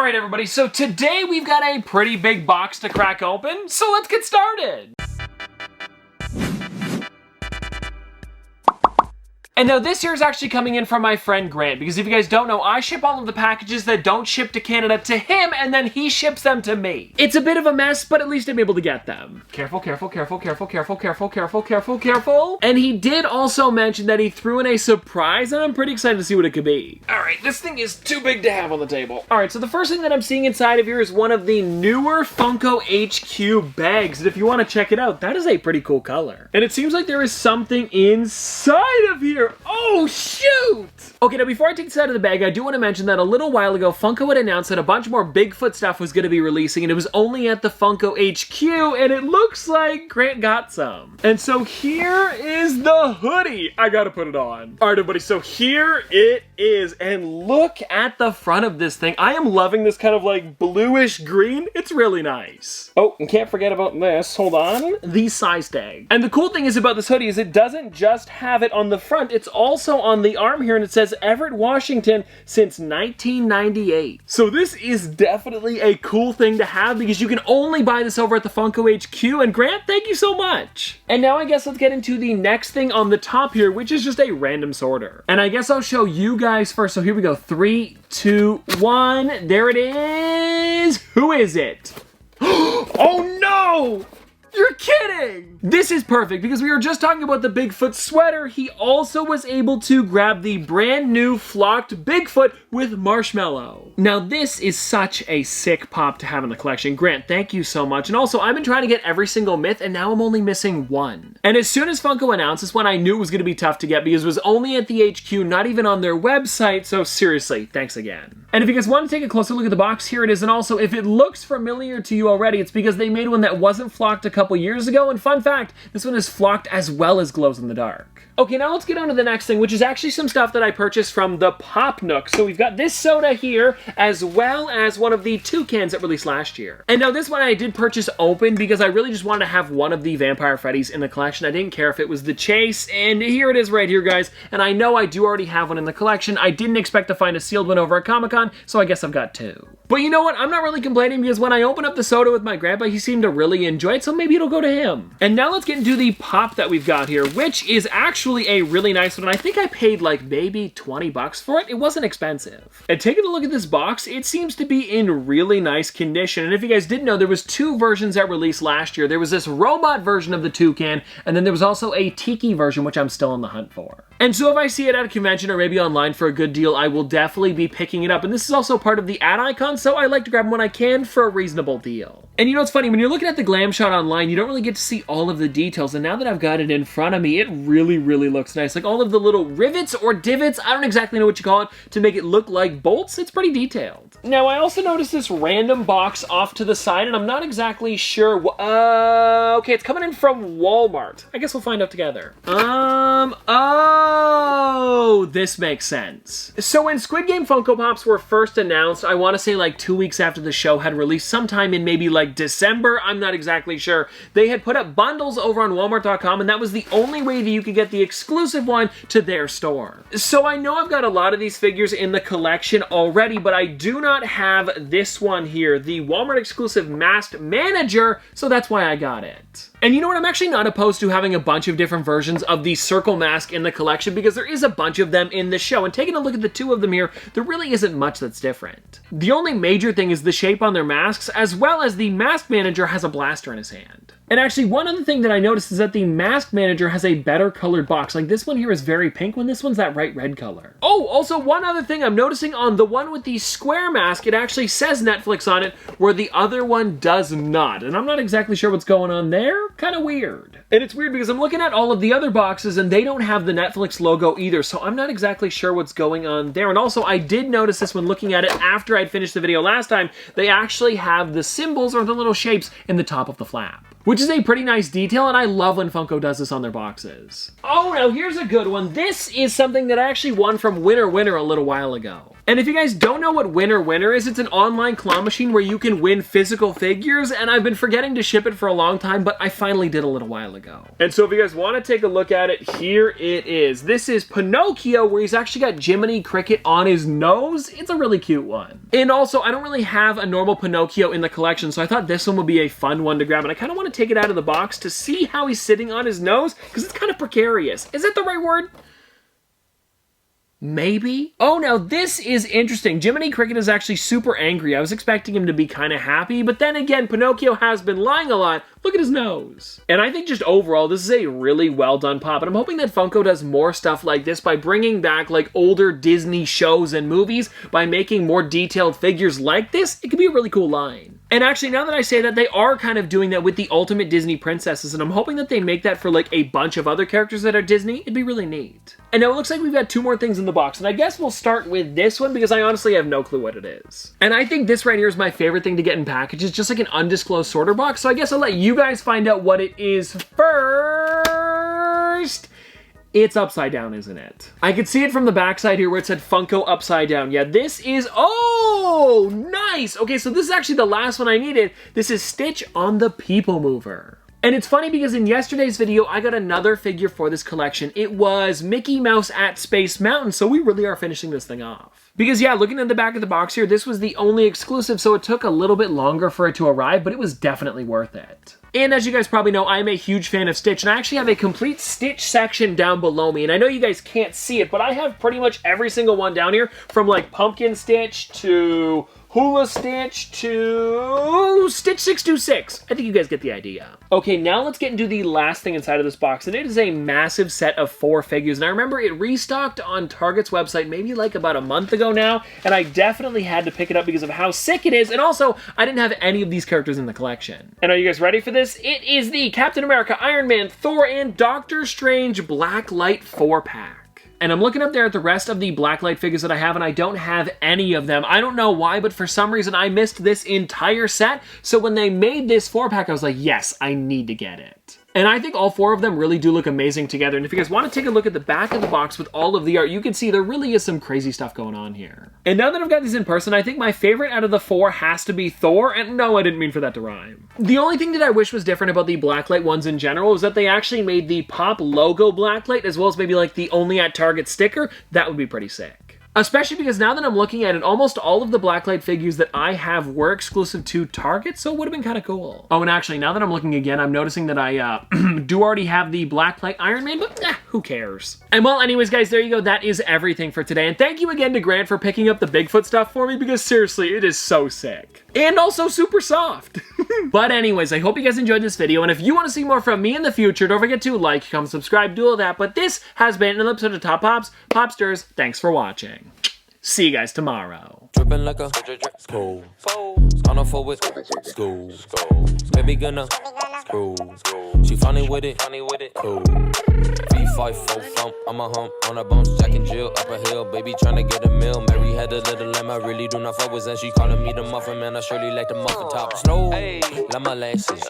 All right, everybody, so today we've got a pretty big box to crack open, so let's get started. And now this here is actually coming in from my friend Grant, because if you guys don't know, I ship all of the packages that don't ship to Canada to him, and then he ships them to me. It's a bit of a mess, but at least I'm able to get them. Careful, careful, careful, careful, careful, careful, careful, careful, careful. And he did also mention that he threw in a surprise, and I'm pretty excited to see what it could be. All right, this thing is too big to have on the table. All right, so the first thing that I'm seeing inside of here is one of the newer Funko HQ bags, and if you want to check it out, that is a pretty cool color. And it seems like there is something inside of here. Oh, shoot! Okay, now before I take this out of the bag, I do want to mention that a little while ago, Funko had announced that a bunch more Bigfoot stuff was going to be releasing, and it was only at the Funko HQ, and it looks like Grant got some. And so here is the hoodie. I gotta put it on. All right, everybody, so here it is, and look at the front of this thing. I am loving this kind of like bluish green. It's really nice. Oh, and can't forget about this. Hold on. The size tag. And the cool thing is about this hoodie is it doesn't just have it on the front, it's also on the arm here, and it says Everett, Washington since 1998. So this is definitely a cool thing to have because you can only buy this over at the Funko HQ, and Grant, thank you so much. And now I guess let's get into the next thing on the top here, which is just a random sorter. And I guess I'll show you guys first. So here we go. 3, 2, 1. There it is. Who is it? Oh no! You're kidding! This is perfect because we were just talking about the Bigfoot sweater. He also was able to grab the brand new flocked Bigfoot with marshmallow. Now this is such a sick pop to have in the collection. Grant, thank you so much. And also I've been trying to get every single myth and now I'm only missing one. And as soon as Funko announced this one, I knew it was going to be tough to get because it was only at the HQ, not even on their website. So seriously, thanks again. And if you guys want to take a closer look at the box, here it is. And also if it looks familiar to you already, it's because they made one that wasn't flocked a couple years ago, and fun fact, this one is flocked as well as glows in the dark. Okay, now let's get on to the next thing, which is actually some stuff that I purchased from the Pop Nook. So we've got this soda here, as well as one of the toucans that released last year. And now this one I did purchase open because I really just wanted to have one of the Vampire Freddy's in the collection. I didn't care if it was the Chase, and here it is right here, guys. And I know I do already have one in the collection. I didn't expect to find a sealed one over at Comic-Con, so I guess I've got two. But you know what? I'm not really complaining because when I opened up the soda with my grandpa, he seemed to really enjoy it, so maybe it'll go to him. And now let's get into the pop that we've got here, which is actually a really nice one. I think I paid like maybe 20 bucks for it. It wasn't expensive. And taking a look at this box, it seems to be in really nice condition. And if you guys didn't know, there was two versions that released last year. There was this robot version of the toucan, and then there was also a tiki version, which I'm still on the hunt for. And so if I see it at a convention or maybe online for a good deal, I will definitely be picking it up. And this is also part of the ad icon, so I like to grab them when I can for a reasonable deal. And you know what's funny? When you're looking at the glam shot online, you don't really get to see all of the details. And now that I've got it in front of me, it really, really looks nice. Like all of the little rivets or divots, I don't exactly know what you call it, to make it look like bolts. It's pretty detailed. Now, I also noticed this random box off to the side, and I'm not exactly sure. Okay, it's coming in from Walmart. I guess we'll find out together. Oh, this makes sense. So when Squid Game Funko Pops were first announced, I want to say like 2 weeks after the show had released, sometime in maybe like December, I'm not exactly sure, they had put up bundles over on Walmart.com, and that was the only way that you could get the exclusive one to their store. So I know I've got a lot of these figures in the collection already, but I do not have this one here, the Walmart exclusive Masked Manager, so that's why I got it. And you know what, I'm actually not opposed to having a bunch of different versions of the circle mask in the collection because there is a bunch of them in the show, and taking a look at the two of them here, there really isn't much that's different. The only major thing is the shape on their masks, as well as the Masked Manager has a blaster in his hand. And actually, one other thing that I noticed is that the Masked Manager has a better colored box. Like this one here is very pink when this one's that bright red color. Oh, also one other thing I'm noticing on the one with the square mask, it actually says Netflix on it, where the other one does not. And I'm not exactly sure what's going on there. Kind of weird. And it's weird because I'm looking at all of the other boxes and they don't have the Netflix logo either, so I'm not exactly sure what's going on there. And also, I did notice this when looking at it after I'd finished the video last time, they actually have the symbols or the little shapes in the top of the flap, which is a pretty nice detail, and I love when Funko does this on their boxes. Oh, now here's a good one. This is something that I actually won from Winner Winner a little while ago. And if you guys don't know what Winner Winner is, it's an online claw machine where you can win physical figures, and I've been forgetting to ship it for a long time, but I finally did a little while ago. And so if you guys want to take a look at it, here it is. This is Pinocchio, where he's actually got Jiminy Cricket on his nose. It's a really cute one. And also, I don't really have a normal Pinocchio in the collection, so I thought this one would be a fun one to grab, and I kind of want to take it out of the box to see how he's sitting on his nose, because it's kind of precarious. Is that the right word? Maybe? Oh, now this is interesting. Jiminy Cricket is actually super angry. I was expecting him to be kind of happy, but then again, Pinocchio has been lying a lot. Look at his nose. And I think just overall, this is a really well done pop, and I'm hoping that Funko does more stuff like this by bringing back like older Disney shows and movies by making more detailed figures like this. It could be a really cool line. And actually, now that I say that, they are kind of doing that with the Ultimate Disney Princesses, and I'm hoping that they make that for like a bunch of other characters that are Disney. It'd be really neat. And now it looks like we've got 2 more things in the box, and I guess we'll start with this one because I honestly have no clue what it is. And I think this right here is my favorite thing to get in packages, just like an undisclosed sorter box, so I guess I'll let you guys find out what it is first. It's upside down, isn't it? I could see it from the backside here where it said Funko upside down. Yeah, this is, oh, nice. Okay, so this is actually the last one I needed. This is Stitch on the People Mover. And it's funny because in yesterday's video, I got another figure for this collection. It was Mickey Mouse at Space Mountain, so we really are finishing this thing off. Because yeah, looking at the back of the box here, this was the only exclusive, so it took a little bit longer for it to arrive, but it was definitely worth it. And as you guys probably know, I'm a huge fan of Stitch, and I actually have a complete Stitch section down below me. And I know you guys can't see it, but I have pretty much every single one down here, from like Pumpkin Stitch to Hula Stitch to Stitch 626. I think you guys get the idea. Okay, now let's get into the last thing inside of this box, and it is a massive set of 4 figures. And I remember it restocked on Target's website maybe like about a month ago now, and I definitely had to pick it up because of how sick it is, and also I didn't have any of these characters in the collection. And are you guys ready for this? It is the Captain America, Iron Man, Thor, and Doctor Strange Blacklight 4-pack. And I'm looking up there at the rest of the Blacklight figures that I have, and I don't have any of them. I don't know why, but for some reason I missed this entire set. So when they made this 4-pack, I was like, yes, I need to get it. And I think all 4 of them really do look amazing together. And if you guys want to take a look at the back of the box with all of the art, you can see there really is some crazy stuff going on here. And now that I've got these in person, I think my favorite out of the 4 has to be Thor. And no, I didn't mean for that to rhyme. The only thing that I wish was different about the Blacklight ones in general is that they actually made the Pop logo Blacklight, as well as maybe like the Only at Target sticker. That would be pretty sick. Especially because now that I'm looking at it, almost all of the Blacklight figures that I have were exclusive to Target, so it would have been kind of cool. Oh, and actually, now that I'm looking again, I'm noticing that I do already have the Blacklight Iron Man, but who cares? And well, anyways, guys, there you go. That is everything for today. And thank you again to Grant for picking up the Bigfoot stuff for me, because seriously, it is so sick. And also super soft. But anyways, I hope you guys enjoyed this video, and if you want to see more from me in the future, don't forget to like, comment, subscribe, do all that. But this has been an episode of Top Pops, Popsters. Thanks for watching. See you guys tomorrow. Dripping like a school. Gonna forward school. Baby gonna screw. She funny with it. Cool. V5 full thump. I'm a hump on a bounce. Jack and Jill up a hill. Baby tryna get a meal. Mary had a little lamb. I really do not fuck with, and she calling me the muffin man. I surely like the muffin top. Snow. Like my lashes.